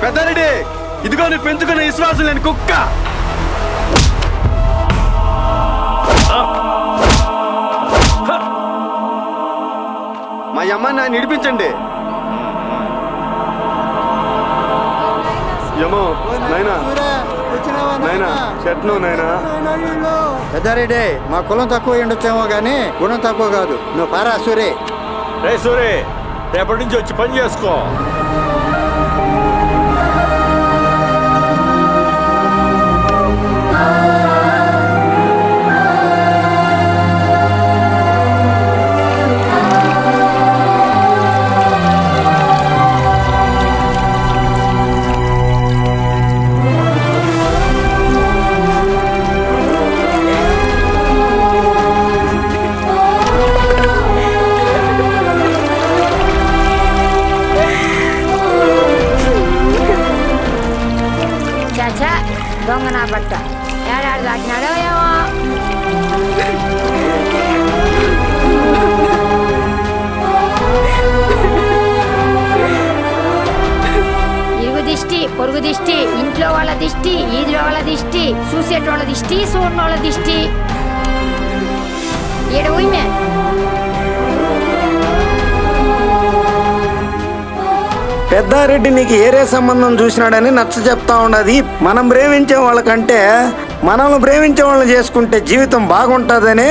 పెద్దారెడ్డి ఇదిగో నీ పెంచుకునే విశ్వాసం లేని కుక్క. మా అమ్మ నాయన ఇడిపించండి. ఏమో నాయనా నాయనా చెట్ను నాయనా. పెద్దారెడ్డి మా కులం తక్కువ ఉండొచ్చేమో గానీ గుణం తక్కువ కాదు. నువ్వు పారా సూరే. రే సూరే, రేపటి నుంచి వచ్చి పని చేసుకో. దొంగ నా పట్ట ఏడాడు దాటినాడో ఏమో. ఇరుగు దిష్టి, పొరుగు దిష్టి, ఇంట్లో వాళ్ళ దిష్టి, ఈదిలో వాళ్ళ దిష్టి, చూసేటోళ్ళ దిష్టి, చూడనోళ్ళ దిష్టి. ఏడ ఊయిమే పెద్దారెడ్డి నీకు ఏరే సంబంధం చూసినాడని నచ్చ చెప్తా ఉన్నది. మనం ప్రేమించే వాళ్ళకంటే మనల్ని ప్రేమించే వాళ్ళని చేసుకుంటే జీవితం బాగుంటుందని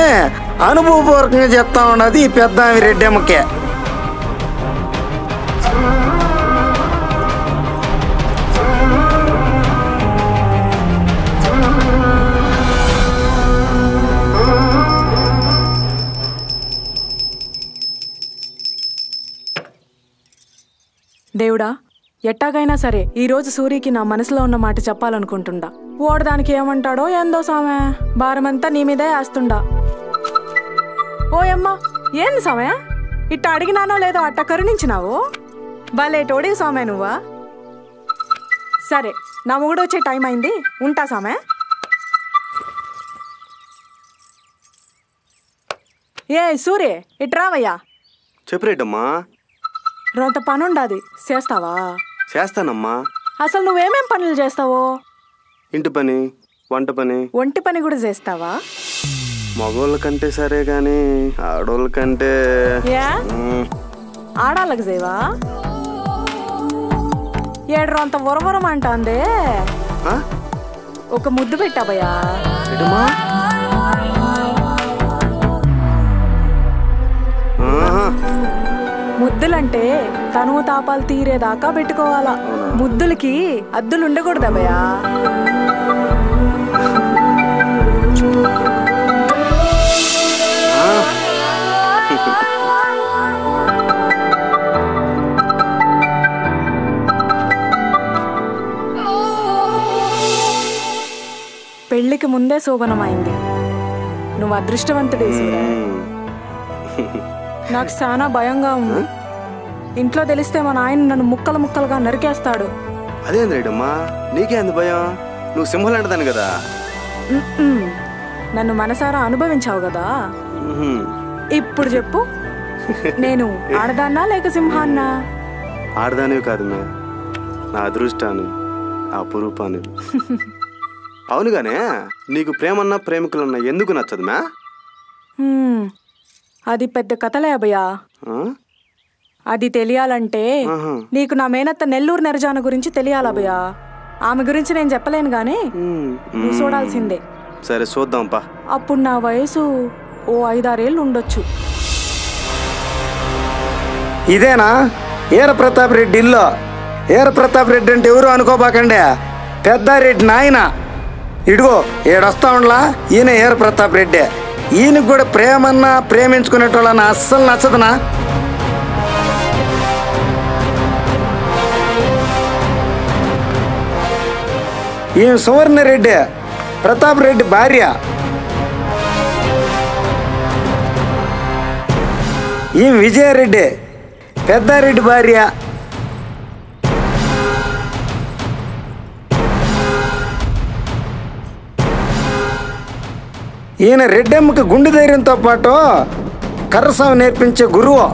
అనుభవపూర్వకంగా చెప్తా ఉన్నది ఈ పెద్ద రెడ్డమ్మకే. దేవుడా, ఎట్టాగైనా సరే ఈరోజు సూరికి నా మనసులో ఉన్న మాట చెప్పాలనుకుంటుండా. ఓడదానికి ఏమంటాడో ఏందో సామె, భారమంతా నీ మీదే వేస్తుండా. ఓయమ్మా, ఏంది సామె ఇట్ట అడిగినానో లేదో అట్ట కరుణించినావు? భలేటోడి సామె నువ్వా. సరే, నా మొగుడు వచ్చే టైం అయింది, ఉంటా సామె. ఏ సూర్య, ఇట్రావయ్యా. చెప్పు రెడ్డమ్మా. రొంత పనుండాది, చేస్తావా? చేస్తానమ్మా. అసలు నువ్వేమేం పనులు చేస్తావో? ఇంటి పని, వంట పని. ఒంటి పని కూడా చేస్తావా? మగోళ్ళ కంటే సరే గాని ఆడోళ్ళ కంటే ఆడాళ్ళకి చేయవా? ఏడు అంత వరవరం అంటాందే, ఒక ముద్దు పెట్టాబయ్యా. ముద్దులంటే తనువు తాపాలు తీరేదాకా పెట్టుకోవాలా. ముద్దులకి అద్దులు ఉండకూడదబయ్యా. పెళ్లికి ముందే శోభనమైంది. నువ్వు అదృష్టవంతుడే సూర్య. నాకు చాలా భయంగా ఉంది. ఇంట్లో తెలిస్తే మా నాయన నన్ను ముక్కలు ముక్కలుగా నరికేస్తాడు. అదేంది రేడమ్మా, నీకే అంత భయం? నువ్వు సింహలాంటిదాను కదా. నన్ను మనసారా అనుభవించావు కదా. ఇప్పుడు చెప్పు, నేను ఆడదాన్నా లేక సింహాన్నా? ఆడదానివి కాదు మే, నా అదృష్టాన్ని, అపురూపాన్ని. అవునుగానే, నీకు ప్రేమన్నా ప్రేమికులన్నా ఎందుకు నచ్చదు మే? అది పెద్ద కథలే అభయా. అది తెలియాలంటే నీకు నా మేనత్త నెల్లూరు నెరజాన గురించి తెలియాలభయా. ఆమె గురించి నేను చెప్పలేను గానీ నువ్వు చూడాల్సిందే. సరే చూద్దాంపా. అప్పుడు నా వయసు ఓ 5-6 ఏళ్ళు ఉండొచ్చు. ఇదేనా ఈర ప్రతాప్ రెడ్డి ఇల్లు? ఈర ప్రతాప్ రెడ్డి అంటే ఎవరు అనుకోబాకండి, పెద్దారెడ్డి నాయన. ఇడుగో ఏడొస్తా ఉండలా, ఈయన ఈర ప్రతాప్ రెడ్డి. ఈయనకు కూడా ప్రేమన్నా ప్రేమించుకునేటోళ్ళన్నా అస్సలు నచ్చదునా? ఈయన సువర్ణరెడ్డి, ప్రతాప్ రెడ్డి భార్య. ఈయన విజయారెడ్డి, పెద్దారెడ్డి భార్య. ఈయన రెడ్డమ్మకి గుండె ధైర్యంతో పాటు కర్రసాము నేర్పించే గురువు.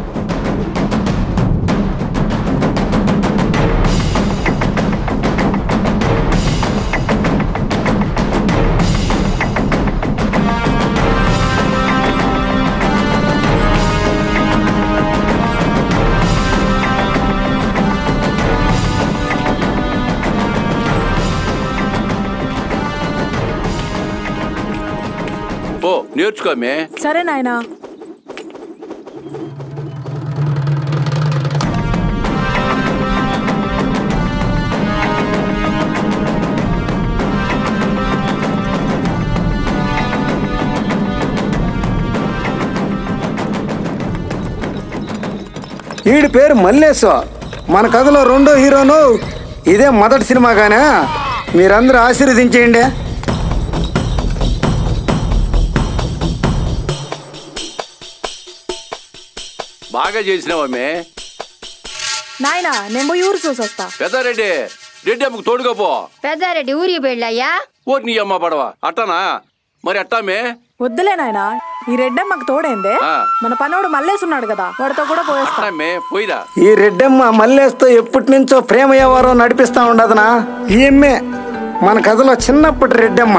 నేర్చుకోమే. సరే నాయనా. వీడి పేరు మల్లేశు. మన కథలో రెండో హీరోను. ఇదే మొదటి సినిమాగానే, మీరందరూ ఆశీర్వదించేయండి. బాగా చేసినావమ్మే. నాయనా, నేను పోయి ఊరు చూసొస్తా. పెద్దారెడ్డి, రెడ్డి అమ్మకు తోడుకోపో. పెద్దారెడ్డి ఊరికి వెళ్ళయ్యా. ఓ నీ అమ్మ పడవ అట్టనా? మరి అట్టామే. వద్దులే నాయనా, ఈ రెడ్డమ్మకు తోడేందే. మన పనోడు మల్లేసున్నాడు కదా, వాడితో కూడా పోయేస్తా. పోయిరా. ఈ రెడ్డమ్మ మల్లేస్తో ఎప్పటి నుంచో ప్రేమ వ్యవహారం నడిపిస్తా ఉండదునా. ఈమె మన కథలో చిన్నప్పటి రెడ్డమ్మ.